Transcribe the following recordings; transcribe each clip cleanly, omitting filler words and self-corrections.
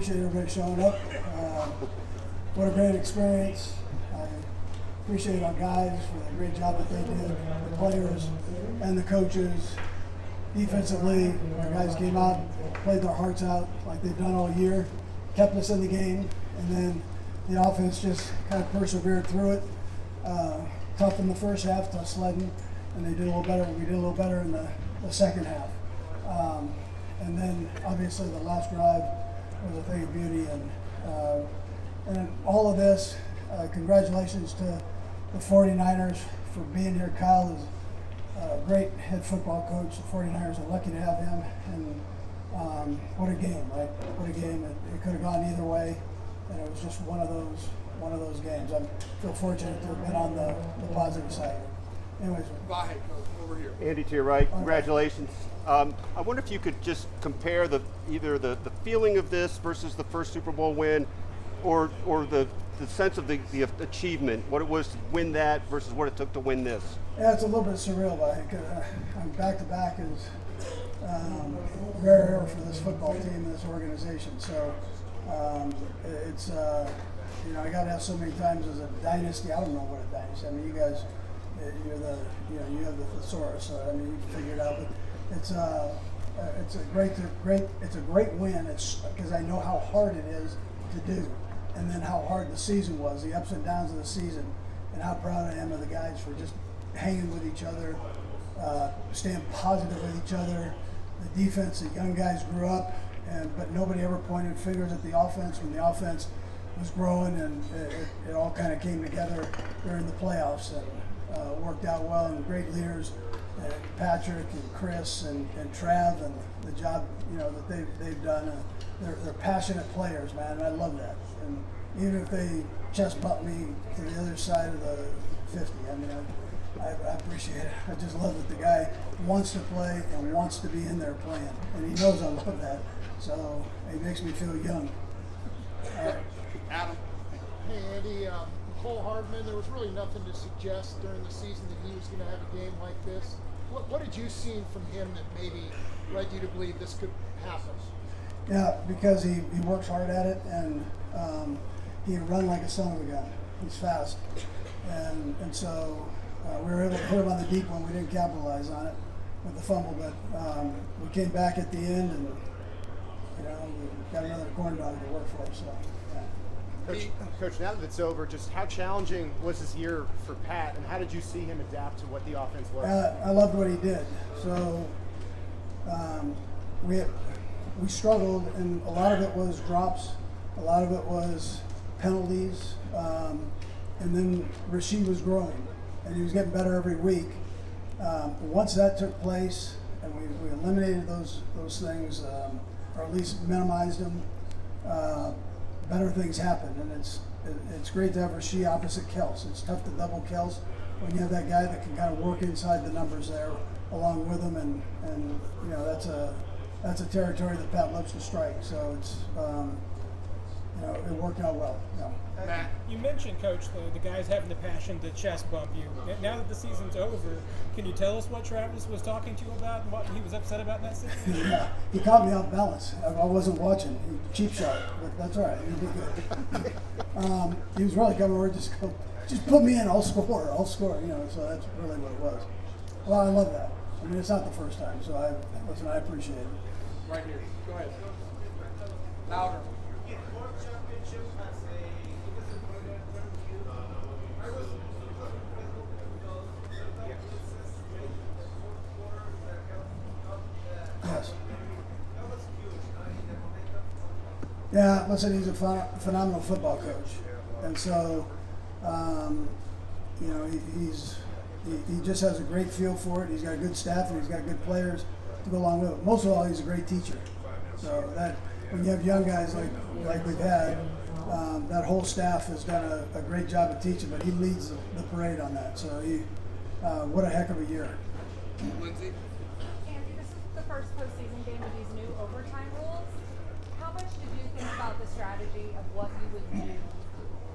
appreciate everybody showing up. What a great experience. I appreciate our guys for the great job that they did, the players and the coaches. Defensively, our guys came out, played their hearts out like they've done all year, kept us in the game, and then the offense just kind of persevered through it. Tough in the first half, tough sledding, and they did a little better. We did a little better in the second half. And then obviously the last drive was a thing of beauty. And all of this, congratulations to the 49ers for being here. Kyle is a great head football coach. The 49ers are lucky to have him. And what a game, right? What a game. It could have gone either way. And it was just one of those games. I feel fortunate to have been on the positive side. Anyways. Go ahead, over here. Andy, to your right, congratulations. I wonder if you could just compare either the feeling of this versus the first Super Bowl win, or the sense of the achievement, what it was to win that versus what it took to win this. Yeah, it's a little bit surreal, but I think back-to-back is rare for this football team and this organization. So it's I got to have so many times as a dynasty. I don't know what a dynasty. I mean, you guys, you have the thesaurus. So I mean, you can figure it out. But it's a great win. It's because I know how hard it is to do, and then how hard the season was, the ups and downs of the season, and how proud I am of the guys for just hanging with each other, staying positive with each other. The defense, the young guys grew up, but nobody ever pointed fingers at the offense when the offense was growing, and it all kind of came together during the playoffs and worked out well. And great leaders, Patrick and Chris and Trav, and the job that they've done. They're passionate players, man, and I love that. And even if they chest bump me to the other side of the 50, I mean, I appreciate it. I just love that the guy wants to play and wants to be in there playing, and he knows I love that. So it makes me feel young. Adam. Hey, Andy. Cole Hardman, there was really nothing to suggest during the season that he was going to have a game like this. What did you see from him that maybe led you to believe this could happen? Yeah, because he works hard at it, and he can run like a son of a gun. He's fast. And so we were able to hit him on the deep one. We didn't capitalize on it with the fumble, but we came back at the end, and we got another corner dog to work for us. So, yeah. Coach, now that it's over, just how challenging was this year for Pat, and how did you see him adapt to what the offense was? I loved what he did. So we struggled, and a lot of it was drops, a lot of it was penalties, and then Reid was growing, and he was getting better every week. Once that took place, and we eliminated those things, or at least minimized them, better things happen. And it's great to have Reid opposite Kels. It's tough to double Kels when you have that guy that can kind of work inside the numbers there along with him, and that's a territory that Pat loves to strike. So it's it worked out well. Yeah. Matt. You mentioned, Coach, the guys having the passion to chest bump you. Now that the season's over, can you tell us what Travis was talking to you about and what he was upset about in that situation? Yeah, he caught me off balance. I wasn't watching. He cheap shot, but that's all right. He'll be good. He was really coming over, just put me in. I'll score. So that's really what it was. Well, I love that. I mean, it's not the first time, so I appreciate it. Right here. Go ahead. Louder. Yes. Yeah, listen, he's a phenomenal football coach. And so, he just has a great feel for it. He's got a good staff, and he's got good players to go along with it. Most of all, he's a great teacher. So that when you have young guys like we've had, that whole staff has done a great job of teaching, but he leads the parade on that. So what a heck of a year. Lindsay. Andy, this is the first postseason game with these new overtime rules. How much did you think about the strategy of what you would do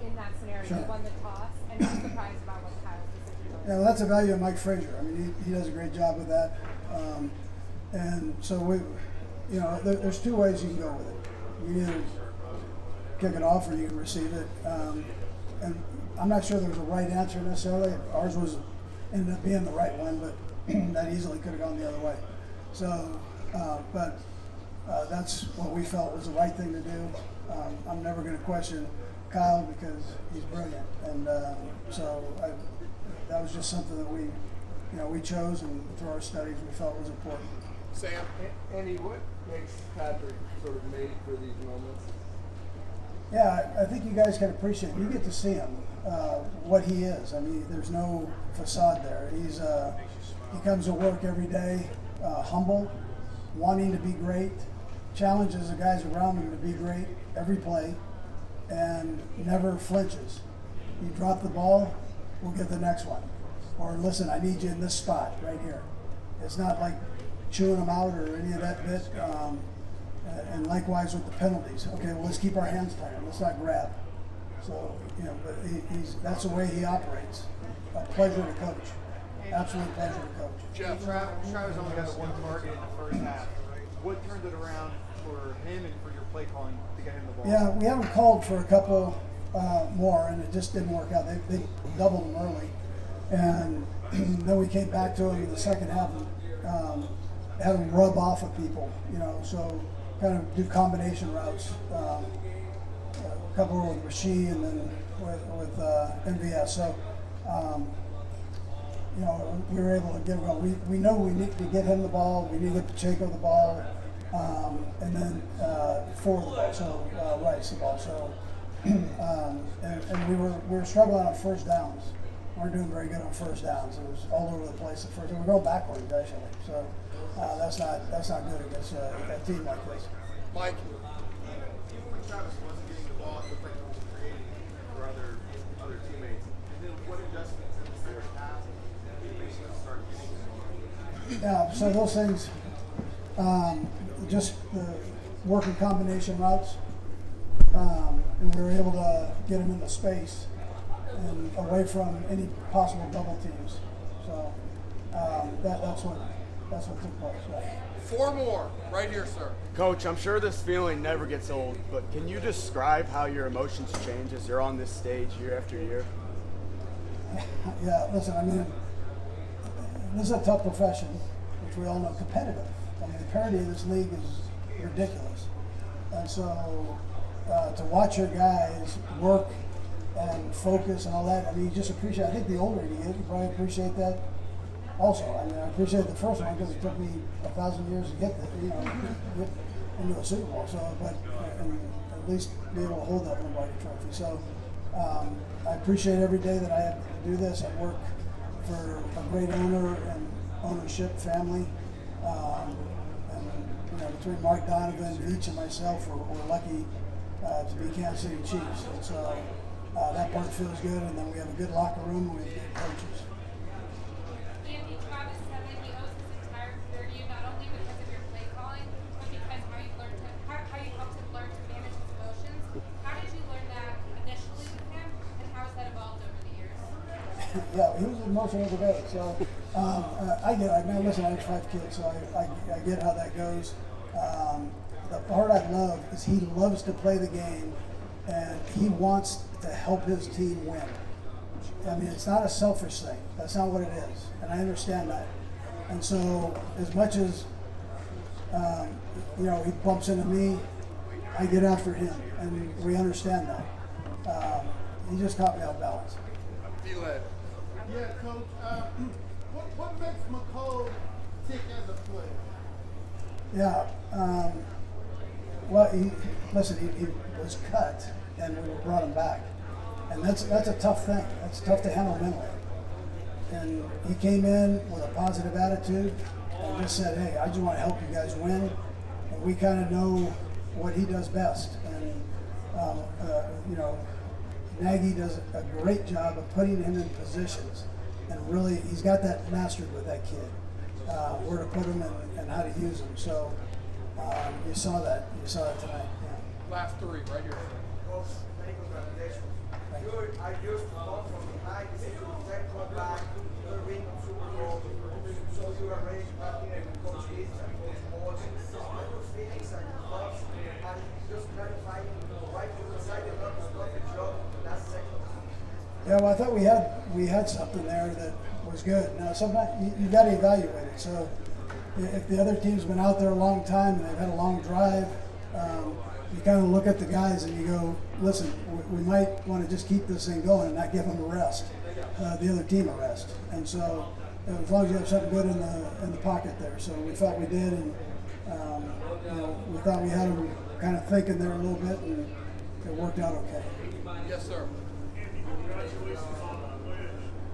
in that scenario? Sure. You won the toss, and you're surprised about what Kyle's decision was? Yeah, well, that's a value of Mike Frazier. I mean, he does a great job with that. And so there's two ways you can go with it. You either kick it off or you can receive it. And I'm not sure there was a right answer necessarily. Ours ended up being the right one, but that easily could have gone the other way. So, but that's what we felt was the right thing to do. I'm never going to question Kyle because he's brilliant, and that was just something that we chose, and through our studies we felt was important. Sam? Andy, what makes Patrick sort of made for these moments? Yeah, I think you guys can appreciate it. You get to see him, what he is. I mean, there's no facade there. He comes to work every day, humble, wanting to be great, challenges the guys around him to be great every play, and never flinches. You drop the ball, we'll get the next one. Or listen, I need you in this spot right here. It's not like chewing them out or any of that bit. And likewise with the penalties. Okay, well, let's keep our hands tight. Let's not grab. So, but that's the way he operates. A pleasure to coach. Absolute pleasure to coach. Jeff? Travis only got the one target in the first half. What turned it around for him and for your play calling to get him the ball? Yeah, we haven't called for a couple more, and it just didn't work out. They doubled them early. And then we came back to him in the second half and had him rub off of people, so kind of do combination routes. A couple with Reid and then with MVS. So, we were able to get well. We know we need to get him the ball. We need to get Pacheco the ball, and then forward the ball. So Rice the ball. So, and we were struggling on first downs. We weren't doing very good on first downs. It was all over the place at first. We were going backwards actually. So that's not good against a team like this. Mike? Even when Travis wasn't getting the ball, it looked like he was creating for other teammates. And then what adjustments in the second half did make you start getting the ball? Yeah, so those things, just working combination routes, and we were able to get him into space and away from any possible double teams. So that's what took place. Right. 4 more. Right here, sir. Coach, I'm sure this feeling never gets old, but can you describe how your emotions change as you're on this stage year after year? Yeah, listen, I mean, this is a tough profession, which we all know, competitive. I mean, the parity of this league is ridiculous. And so to watch your guys work and focus and all that, I mean, you just appreciate, I think the older you get, you probably appreciate that also. I mean, I appreciate the first one because it took me 1,000 years to get into a Super Bowl. So, but and at least be able to hold that Lombardi trophy. So, I appreciate every day that I have to do this. I work for a great owner and ownership family. And between Mark Donovan, Veach, and myself, we're lucky to be Kansas City Chiefs. And so that part feels good. And then we have a good locker room and we have good coaches. Andy, Travis said that he owes his entire career to you, not only because of your play calling, but because how you helped him learn to manage his emotions. How did you learn that initially with him, and how has that evolved over the years? Yeah, he was emotional today. So I get it. I mean, listen, I have 5 kids, so I get how that goes. The part I love is he loves to play the game, and he wants to help his team win. I mean, it's not a selfish thing. That's not what it is, and I understand that. And so, as much as he bumps into me, I get after him, and we understand that. He just caught me off balance. Eled? Yeah, Coach. What makes McCall tick as a player? Yeah. Well, he was cut, and we brought him back, and that's a tough thing. That's tough to handle mentally. And he came in with a positive attitude and just said, "Hey, I just want to help you guys win." And we kind of know what he does best, and Nagy does a great job of putting him in positions, and really he's got that mastered with that kid, where to put him and how to use him. So you saw that tonight. Yeah. Last 3, right here. Coach, many congratulations. You are used to come from behind, this is your third comeback, you're winning Super Bowl, so you are ready to partner with Coach Reid and Coach Paul. What your feelings and your thoughts, and just clarifying why you decided Yeah, well, I thought we had something there that was good. Now, sometimes you got to evaluate it. So, if the other team's been out there a long time and they've had a long drive, you kind of look at the guys and you go, listen, we might want to just keep this thing going and not give them a rest, the other team a rest. And so, as long as you have something good in the pocket there, so we thought we did, and we thought we had them kind of thinking there a little bit, and it worked out okay. Yes, sir. Congratulations on the win.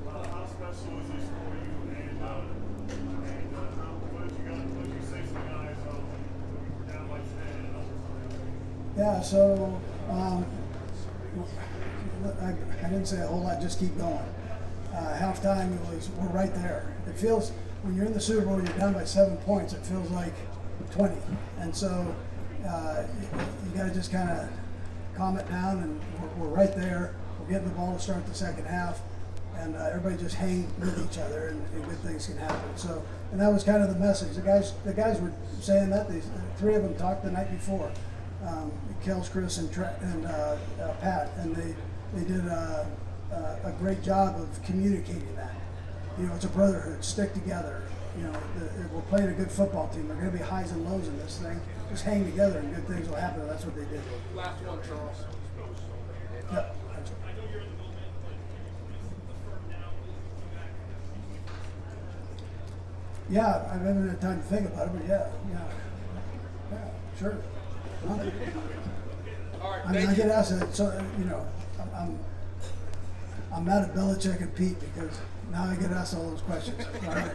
How special is this for you? And what did you say to the guys when we were down by 10? Yeah, so I didn't say a whole lot, just keep going. Halftime, it was, we're right there. It feels, when you're in the Super Bowl, you're down by 7 points, it feels like 20. And so you got to just kind of calm it down, and we're right there. We're getting the ball to start the second half, and everybody just hang with each other, and good things can happen. So, and that was kind of the message. The guys were saying that. The three of them talked the night before. Kels, Chris, and Pat, and they did a great job of communicating that. It's a brotherhood. Stick together. We're playing a good football team. There are going to be highs and lows in this thing. Just hang together, and good things will happen. That's what they did. Last one, Charles. Yep. That's right. Yeah, I haven't had time to think about it, but yeah, sure. All right, I mean, I get asked that, so I'm mad at Belichick and Pete because now I get asked all those questions. All right.